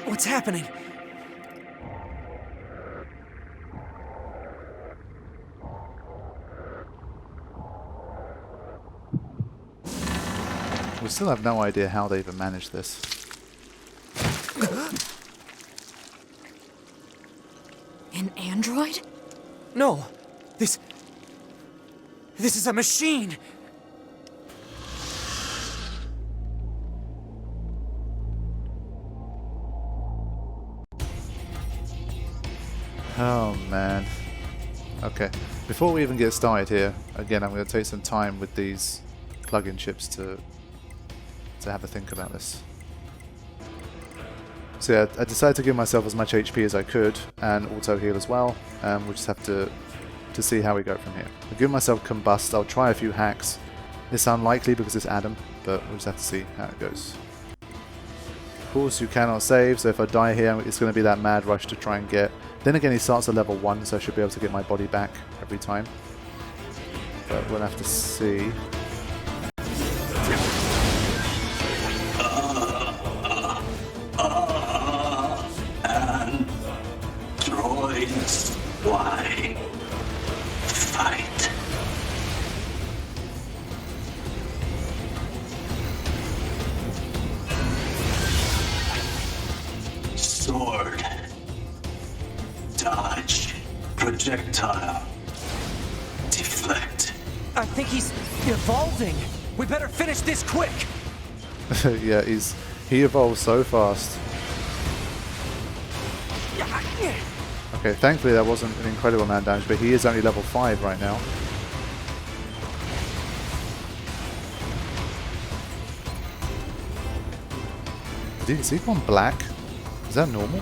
What's happening? We still have no idea how they even managed this. An android? No. This is a machine. Oh man. Okay, before we even get started here, again I'm going to take some time with these plug-in chips to have a think about this. So yeah, I decided to give myself as much HP as I could and auto heal as well. We'll just have to see how we go from here. I'll give myself combust. I'll try a few hacks. It's unlikely because it's Adam, but we'll just have to see how it goes. Of course, you cannot save, so if I die here, it's going to be that mad rush to try and get. Then again, he starts at level 1, so I should be able to get my body back every time. But we'll have to see. Androids, why fight? Sword. Dodge. Projectile. Deflect. I think he's evolving. We better finish this quick. Yeah, he evolves so fast. Okay, thankfully that wasn't an incredible amount of damage, but he is only level 5 right now. Is he gone black? Is that normal?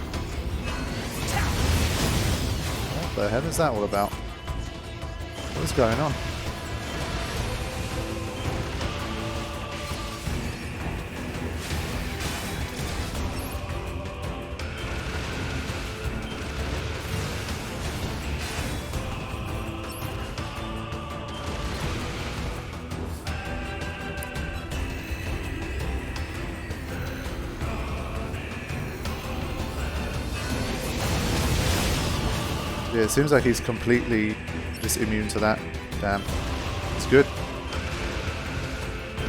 What the hell is that all about? What is going on? Yeah, it seems like he's completely just immune to that. Damn. It's good.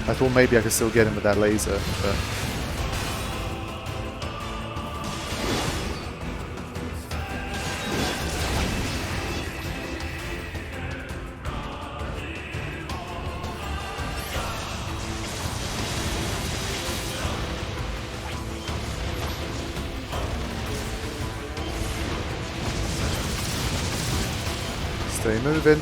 I thought maybe I could still get him with that laser, but... Stay moving.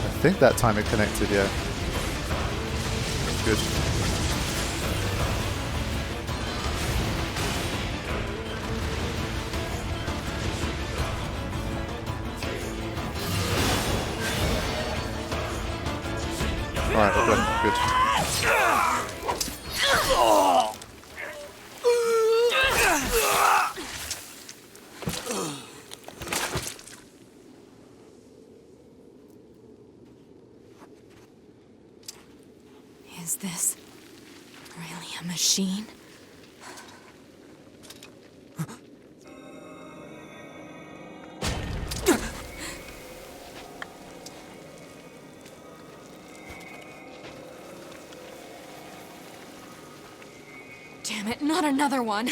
I think that time it connected, yeah. Good. Alright, we're good. Good. Is this really a machine? Damn it, not another one.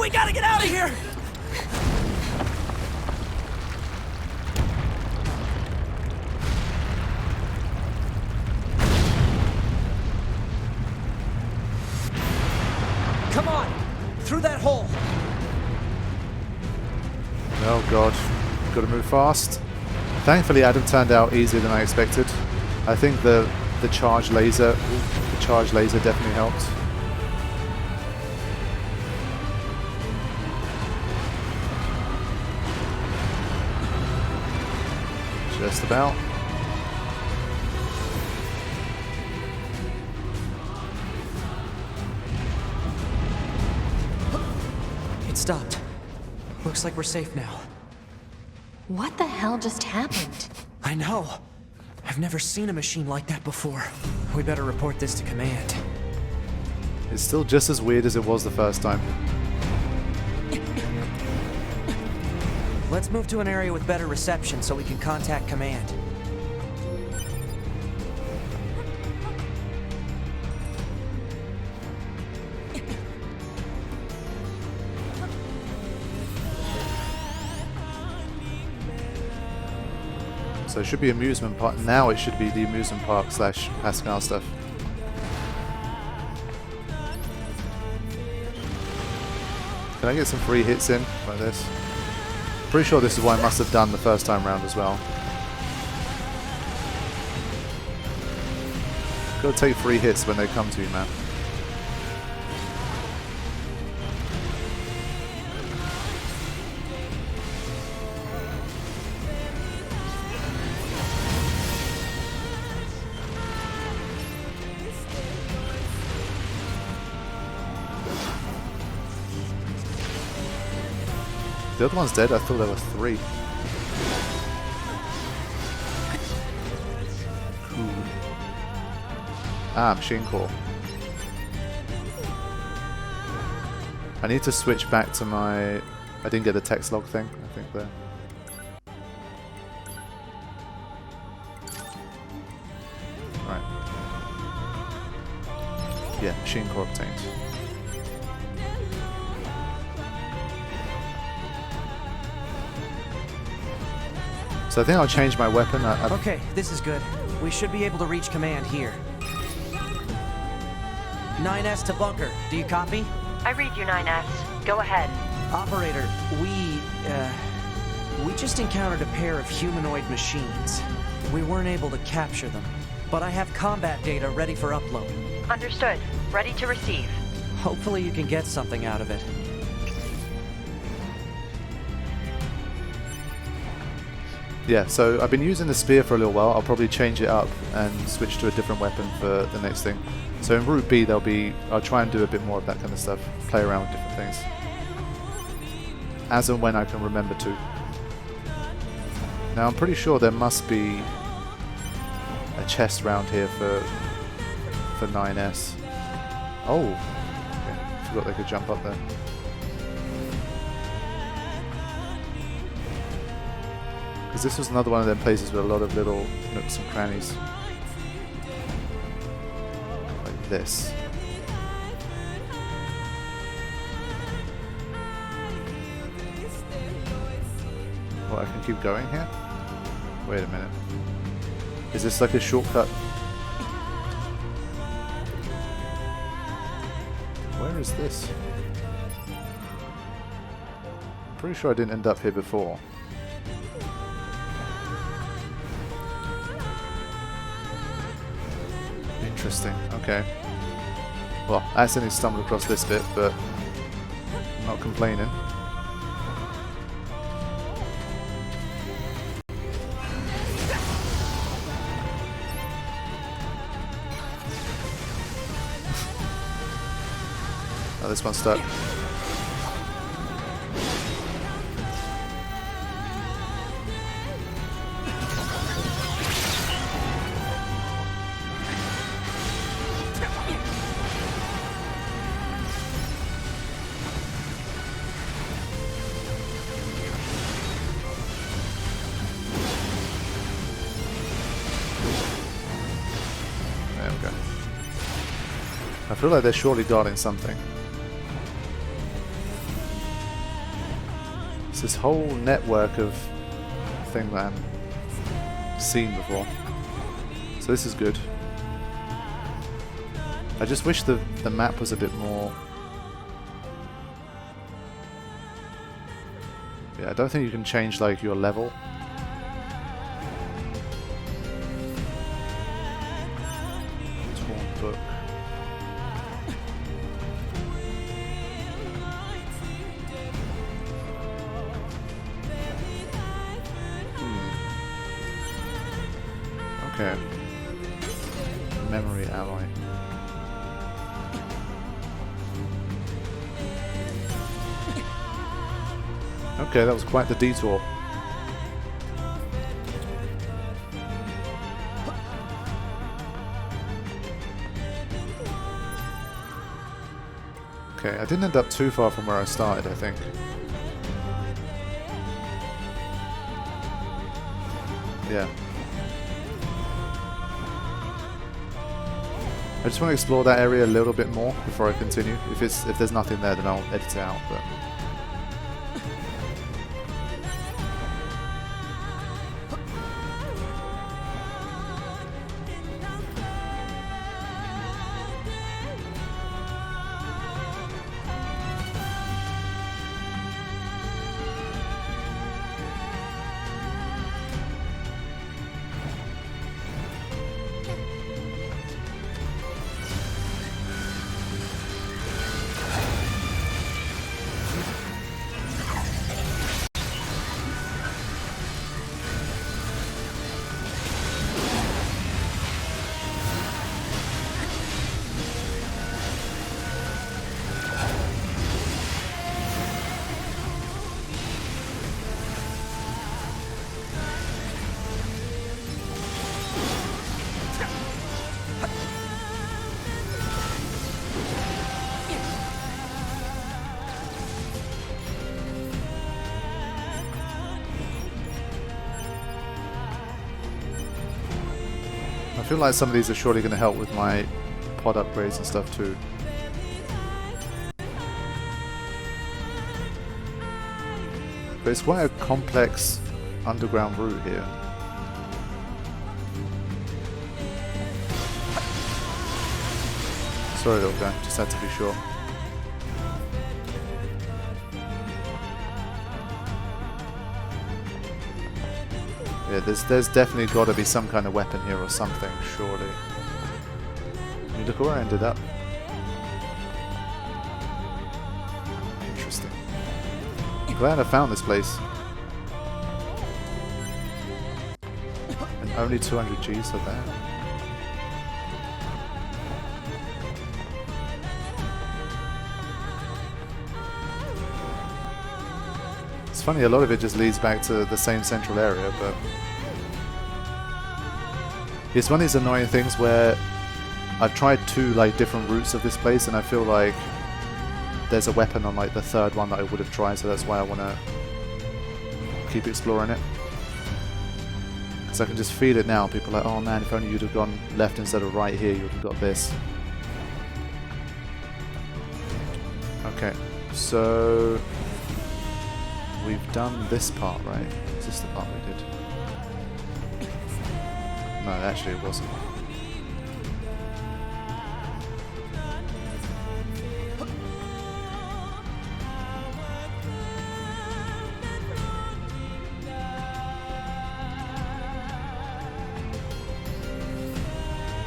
We gotta get out of here! Come on! Through that hole! Oh god. Gotta move fast. Thankfully Adam turned out easier than I expected. I think the charge laser definitely helped. Just about. It stopped. Looks like we're safe now. What the hell just happened? I know. I've never seen a machine like that before. We better report this to command. It's still just as weird as it was the first time. Let's move to an area with better reception so we can contact command. So it should be amusement park. Now it should be the amusement park / Pascal stuff. Can I get some free hits in like this? Pretty sure this is what I must have done the first time round as well. Gotta take free hits when they come to you, man. The other one's dead? I thought there were 3. Cool. Ah, machine core. I need to switch back to my... I didn't get the text log thing, I think there. Right. Yeah, machine core obtained. So I think I'll change my weapon. Okay, this is good. We should be able to reach command here. 9S to bunker. Do you copy? I read you, 9S. Go ahead. Operator, we just encountered a pair of humanoid machines. We weren't able to capture them, but I have combat data ready for upload. Understood. Ready to receive. Hopefully you can get something out of it. Yeah, so I've been using the spear for a little while. I'll probably change it up and switch to a different weapon for the next thing. So in Route B, I'll try and do a bit more of that kind of stuff. Play around with different things. As and when I can remember to. Now I'm pretty sure there must be a chest round here for 9S. Oh, okay. Forgot they could jump up there. Because this was another one of them places with a lot of little nooks and crannies. Like this. Well, I can keep going here? Wait a minute. Is this like a shortcut? Where is this? I'm pretty sure I didn't end up here before. Interesting, okay. Well, I accidentally stumbled across this bit, but I'm not complaining. Oh, this one's stuck. I feel like they're surely guarding something. It's this whole network of thing that I haven't seen before. So this is good. I just wish the map was a bit more... Yeah, I don't think you can change like your level. Torn book. memory alloy. Okay, that was quite the detour. Okay, I didn't end up too far from where I started, I think. Yeah. I just want to explore that area a little bit more before I continue. If there's nothing there, then I'll edit it out. But I feel like some of these are surely going to help with my pod upgrades and stuff too. But it's quite a complex underground route here. Sorry little guy, just had to be sure. Yeah, there's definitely got to be some kind of weapon here or something, surely. You look where I ended up. Interesting. I'm glad I found this place. And only 200 Gs are there. It's funny, a lot of it just leads back to the same central area, but it's one of these annoying things where I've tried two different routes of this place, and I feel like there's a weapon on the third one that I would have tried, so that's why I want to keep exploring it. Because I can just feel it now. People are like, oh man, if only you'd have gone left instead of right here, you would have got this. Okay, so we've done this part, right? Is this the part we did? No, actually it wasn't.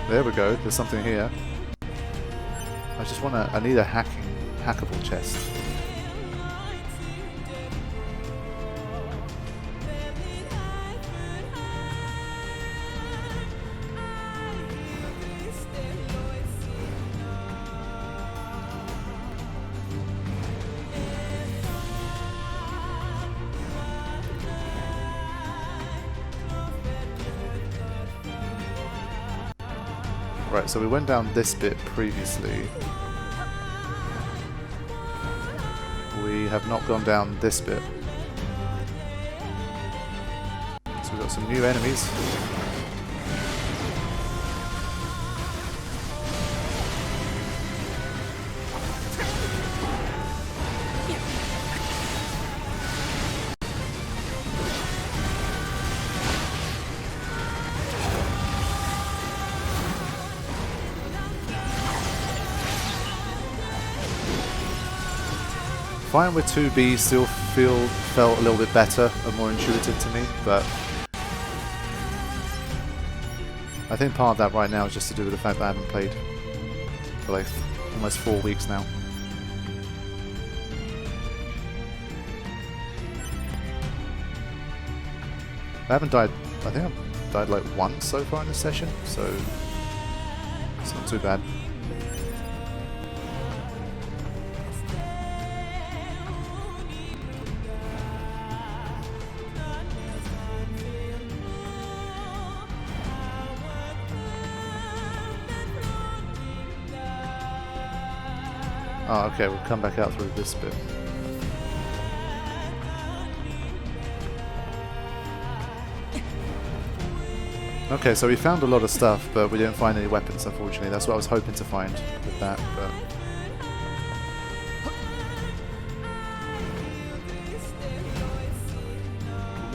There we go, there's something here. I need a hackable chest. Right, so we went down this bit previously. We have not gone down this bit. So we've got some new enemies. Fine with 2B still felt a little bit better and more intuitive to me, but I think part of that right now is just to do with the fact that I haven't played for almost 4 weeks now. I haven't died, I think I've died once so far in this session, so It's not too bad. Oh, okay, we'll come back out through this bit. Okay, so we found a lot of stuff, but we didn't find any weapons, unfortunately. That's what I was hoping to find with that, but...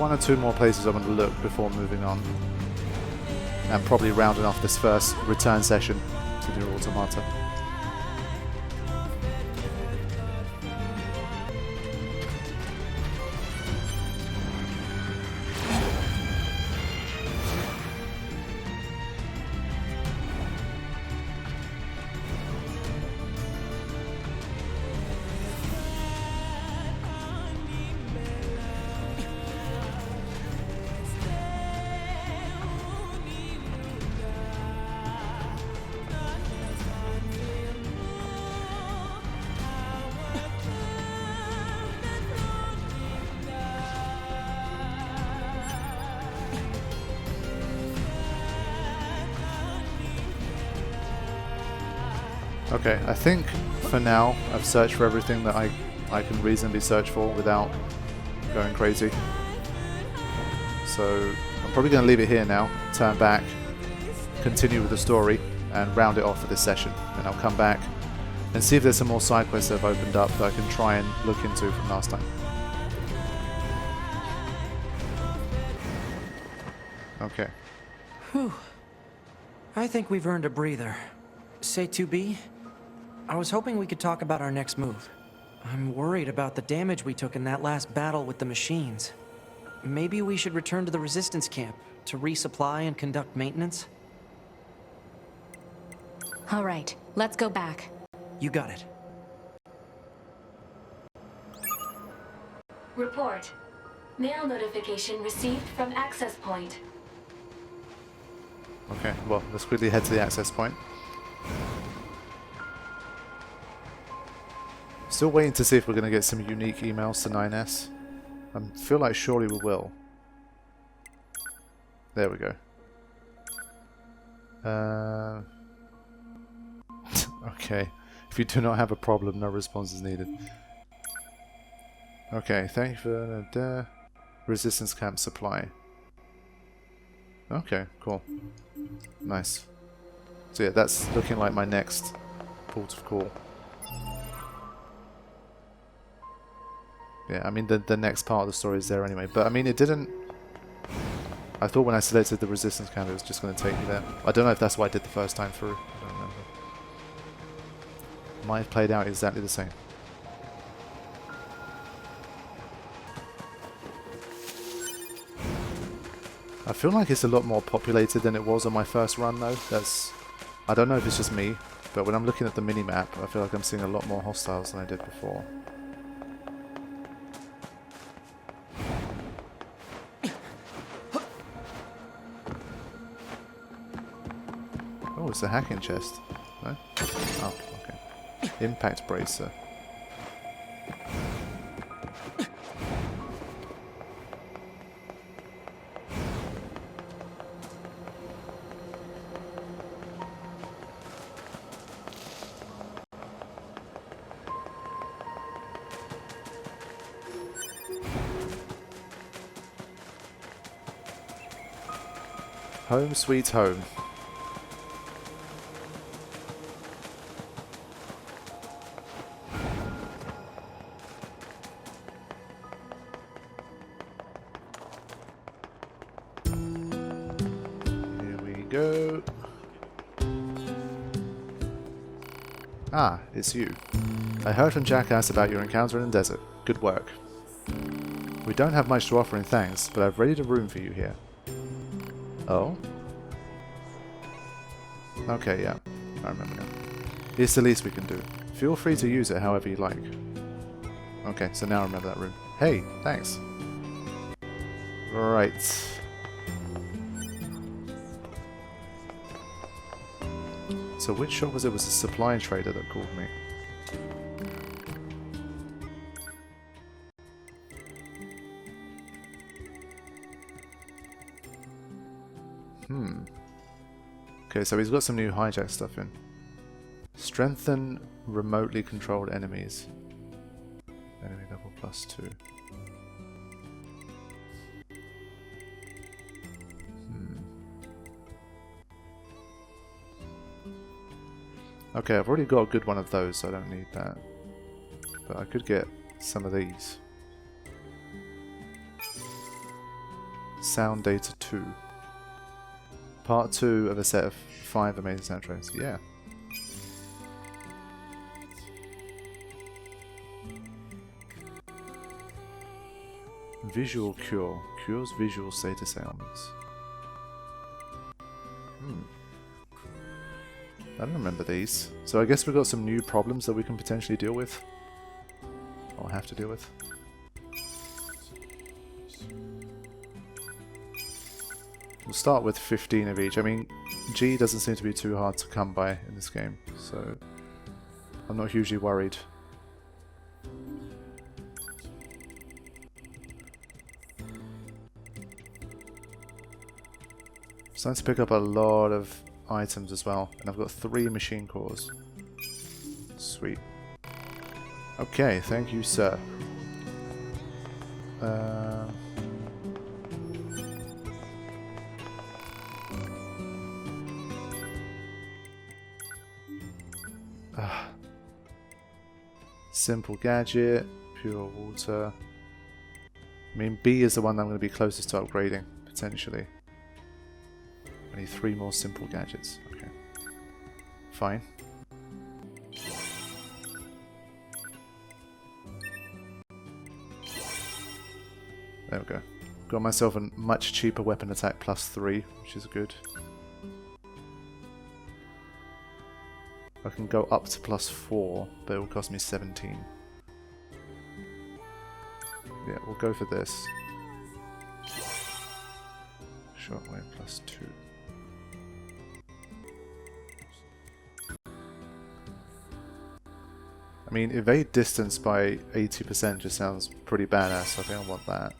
one or two more places I want to look before moving on. And probably rounding off this first return session to Nier Automata. Okay, I think for now I've searched for everything that I can reasonably search for without going crazy. So I'm probably going to leave it here now, turn back, continue with the story, and round it off for this session. And I'll come back and see if there's some more side quests that have opened up that I can try and look into from last time. Okay. Whew. I think we've earned a breather. Say 2B? I was hoping we could talk about our next move. I'm worried about the damage we took in that last battle with the machines. Maybe we should return to the resistance camp to resupply and conduct maintenance? All right, let's go back. You got it. Report. Mail notification received from access point. Okay, well, let's quickly head to the access point. Still waiting to see if we're going to get some unique emails to 9S. I feel like surely we will. There we go. Okay. If you do not have a problem, no response is needed. Okay, thank you for the resistance camp supply. Okay, cool. Nice. So yeah, that's looking like my next port of call. Yeah, I mean the next part of the story is there anyway, but I mean it didn't... I thought when I selected the resistance camp it was just going to take me there. I don't know if that's what I did the first time through. I don't remember. Might have played out exactly the same. I feel like it's a lot more populated than it was on my first run though. That's... I don't know if it's just me, but when I'm looking at the mini-map I feel like I'm seeing a lot more hostiles than I did before. Oh, it's a hacking chest. No? Oh, okay. Impact bracer. Home sweet home. Go. Ah, it's you. I heard from Jackass about your encounter in the desert. Good work. We don't have much to offer in thanks, but I've readied a room for you here. Oh? Okay, yeah. I remember now. It's the least we can do. Feel free to use it however you like. Okay, so now I remember that room. Hey, thanks. Right. So which shop was it? It was a supply trader that called me. Okay, so he's got some new hijack stuff in. Strengthen remotely controlled enemies. Enemy level +2. Okay, I've already got a good one of those, so I don't need that. But I could get some of these. Sound Data 2. Part 2 of a set of 5 amazing soundtracks. Yeah. Visual Cure. Cures visual status ailments. I don't remember these. So I guess we've got some new problems that we can potentially deal with. Or have to deal with. We'll start with 15 of each. I mean, G doesn't seem to be too hard to come by in this game, so I'm not hugely worried. Starting to pick up a lot of items as well, and I've got 3 machine cores. Sweet. Okay, thank you, sir. Simple gadget, pure water. I mean, B is the one that I'm going to be closest to upgrading, potentially. I need 3 more simple gadgets. Okay. Fine. There we go. Got myself a much cheaper weapon attack +3, which is good. I can go up to +4, but it will cost me 17. Yeah, we'll go for this. Shockwave +2. I mean, evade distance by 80% just sounds pretty badass. I think I want that.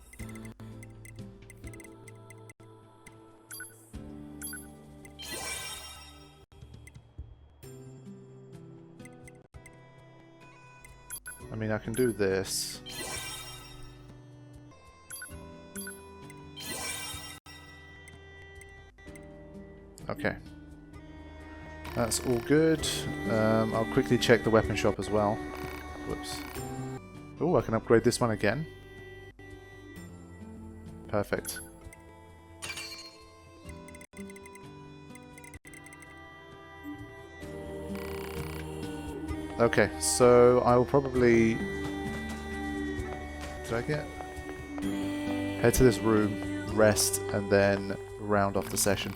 I mean, I can do this. Okay. That's all good. I'll quickly check the weapon shop as well. Whoops. Oh, I can upgrade this one again. Perfect. Okay, so I will probably... Did I get... Head to this room, rest, and then round off the session.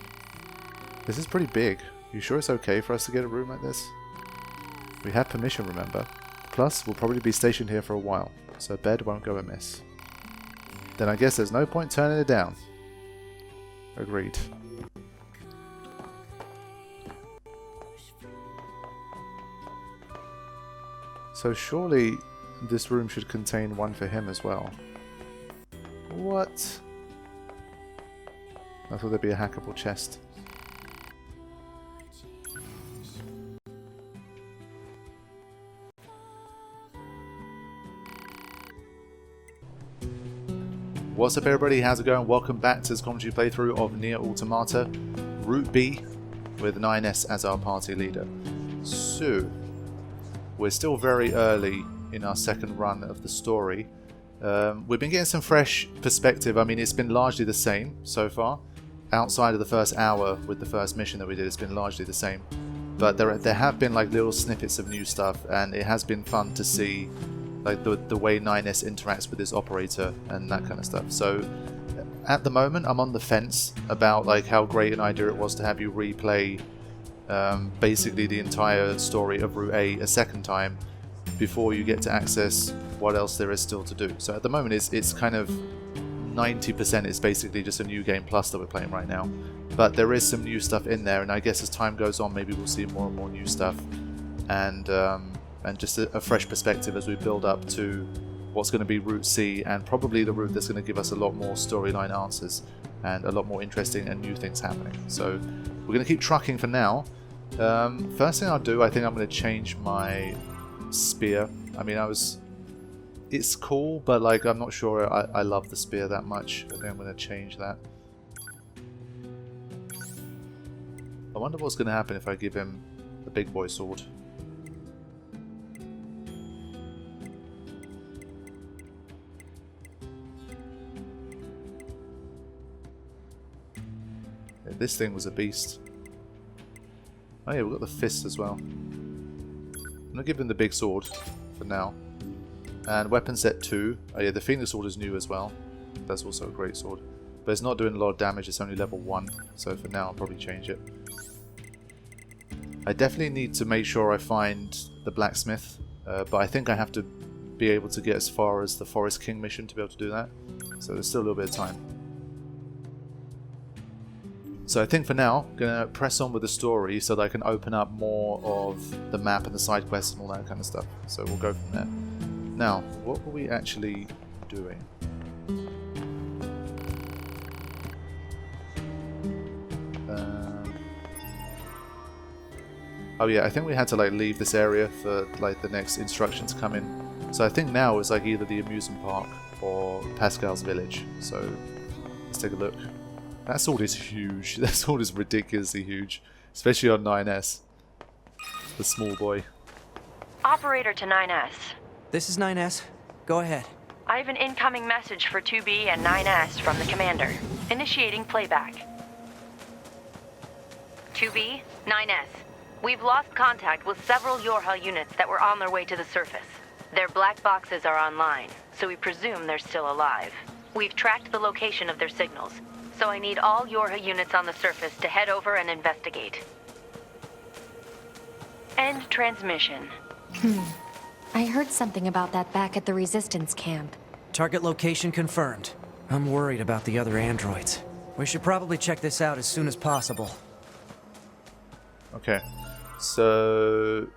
This is pretty big. You sure it's okay for us to get a room like this? We have permission, remember. Plus, we'll probably be stationed here for a while, so bed won't go amiss. Then I guess there's no point turning it down. Agreed. So surely this room should contain one for him as well. What? I thought there'd be a hackable chest. What's up everybody, how's it going? Welcome back to this commentary playthrough of Nier Automata, Route B, with 9S as our party leader. So, we're still very early in our second run of the story. We've been getting some fresh perspective. I mean, it's been largely the same so far. Outside of the first hour with the first mission that we did, it's been largely the same. But there have been like little snippets of new stuff, and it has been fun to see like the way 9S interacts with this operator and that kind of stuff. So at the moment I'm on the fence about like how great an idea it was to have you replay basically the entire story of Route A a second time before you get to access what else there is still to do. So at the moment it's kind of 90% is basically just a new game plus that we're playing right now. But there is some new stuff in there, and I guess as time goes on, maybe we'll see more and more new stuff, and just a fresh perspective as we build up to what's going to be Route C, and probably the route that's going to give us a lot more storyline answers and a lot more interesting and new things happening. So we're going to keep trucking for now. First thing I'll do, I think I'm going to change my spear. I mean, it's cool, but like I'm not sure I love the spear that much. I think I'm going to change that. I wonder what's going to happen if I give him the big boy sword. Yeah, this thing was a beast. Oh yeah, we've got the fist as well. I'm going to give him the big sword for now. And weapon set 2. Oh yeah, the Phoenix sword is new as well. That's also a great sword. But it's not doing a lot of damage, it's only level 1. So for now I'll probably change it. I definitely need to make sure I find the blacksmith. But I think I have to be able to get as far as the Forest King mission to be able to do that. So there's still a little bit of time. So I think for now, I'm going to press on with the story so that I can open up more of the map and the side quests and all that kind of stuff. So we'll go from there. Now, what were we actually doing? Oh yeah, I think we had to like leave this area for like the next instruction to come in. So I think now it's like either the amusement park or Pascal's village. So let's take a look. That sword is huge. That sword is ridiculously huge, especially on 9S. The small boy. Operator to 9S. This is 9S. Go ahead. I have an incoming message for 2B and 9S from the commander. Initiating playback. 2B, 9S. We've lost contact with several Yorha units that were on their way to the surface. Their black boxes are online, so we presume they're still alive. We've tracked the location of their signals, so I need all Yorha units on the surface to head over and investigate. End transmission. I heard something about that back at the Resistance camp. Target location confirmed. I'm worried about the other androids. We should probably check this out as soon as possible. Okay, so...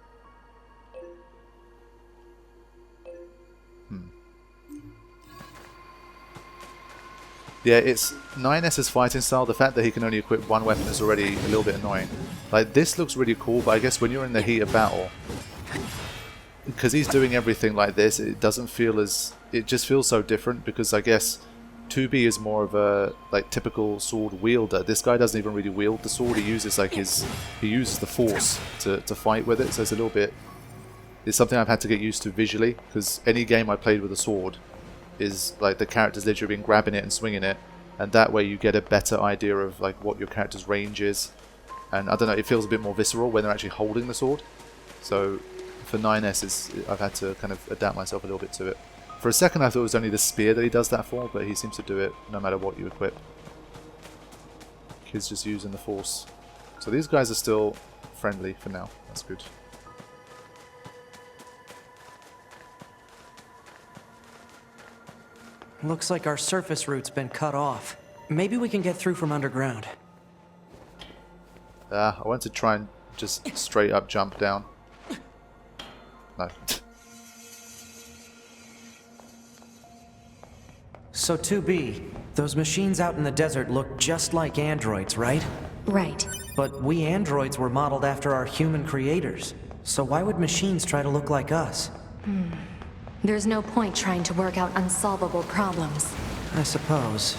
Yeah, it's 9S's fighting style. The fact that he can only equip one weapon is already a little bit annoying. Like, this looks really cool, but I guess when you're in the heat of battle, because he's doing everything like this, it doesn't feel as... It just feels so different, because I guess 2B is more of a like typical sword wielder. This guy doesn't even really wield the sword. He uses like he uses the force to fight with it. So it's a little bit... It's something I've had to get used to visually, because any game I played with a sword is like the character's literally been grabbing it and swinging it, and that way you get a better idea of like what your character's range is, and I don't know, it feels a bit more visceral when they're actually holding the sword. So for 9S, I've had to kind of adapt myself a little bit to it. For a second I thought it was only the spear that he does that for, but he seems to do it no matter what you equip. Kid's just using the force. So these guys are still friendly for now, that's good. Looks like our surface route's been cut off. Maybe we can get through from underground. I want to try and just straight up jump down. No. So 2B, those machines out in the desert look just like androids, right? Right. But we androids were modeled after our human creators. So why would machines try to look like us? There's no point trying to work out unsolvable problems. I suppose.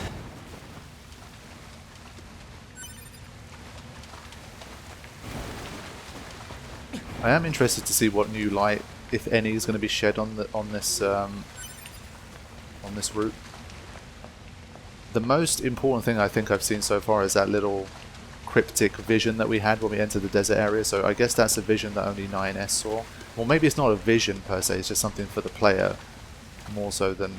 I am interested to see what new light, if any, is going to be shed on this route. The most important thing I think I've seen so far is that little cryptic vision that we had when we entered the desert area. So I guess that's a vision that only 9S saw. Well, maybe it's not a vision per se. It's just something for the player, more so than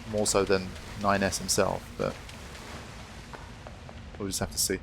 9S himself. But we'll just have to see.